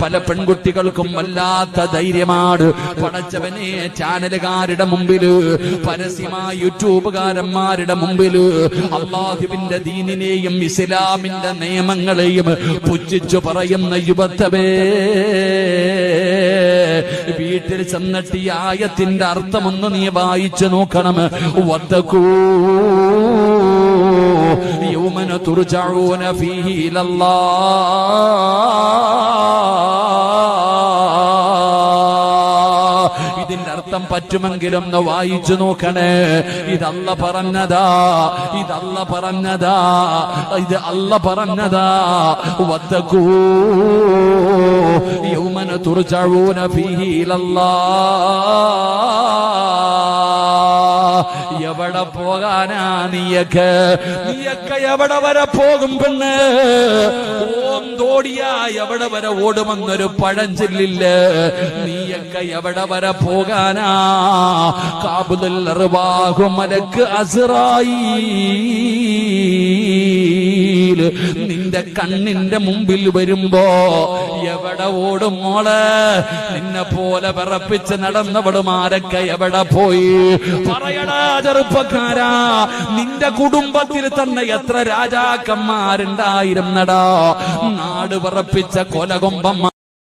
പല പെൺകുട്ടികൾക്കും വല്ലാത്ത ധൈര്യമാണ്. പടച്ചവനെ, ചാനലുകാരുടെ മുമ്പില്, പരസ്യമായ യൂട്യൂബുകാരന്മാരുടെ മുമ്പില് അള്ളാഹുവിന്റെ ദീനിനെയും ഇസ്ലാമിന്റെ നിയമങ്ങളെയും പുച്ഛിച്ചു പറയുന്ന യുവത്വമേ, വീട്ടിൽ ചെന്നിട്ട് ഈ ആയത്തിന്റെ അർത്ഥമൊന്ന് നീ വായിച്ചു നോക്കണം. വത്തഖൂ യൗമന തുർജഊന ഫീഹി ഇലല്ലാഹ്. ഇതിന്റെ അർത്ഥം പറ്റുമെങ്കിലും ഒന്ന് വായിച്ചു നോക്കണേ. ഇതല്ല പറഞ്ഞതാ, ഇതല്ല പറഞ്ഞതാ, ഇത് അല്ല പറഞ്ഞതാ. വത്തഖൂ യൗമന തുർജഊന ഫീഹി ഇലല്ലാഹ്. എവിടെ പോകാനാ നീയൊക്കെ എവിടെ വരെ പോകും പെണ്ണ്? ഓന്തോടിയാ എവിടെ വരെ ഓടുമെന്നൊരു പഴഞ്ചൊല്ലില്ല. നീയൊക്കെ എവിടെ വരെ പോകാനാ? കാബുൽ അർവാഹു മലക്ക് അസ്റായീൽ നിന്റെ കണ്ണിന്റെ മുമ്പിൽ വരുമ്പോ എവിടെ ഓടും മോളെ? നിന്നെ പോലെ വിറപ്പിച്ച് നടന്നവളുമാരൊക്കെ എവിടെ പോയി? പറയടാ ചെറുപ്പക്കാരാ, നിന്റെ കുടുംബത്തിൽ തന്നെ എത്ര രാജാക്കന്മാരുണ്ടായിരുന്നടാ? നാട് വിറപ്പിച്ച കൊലകൊമ്പന്മാർ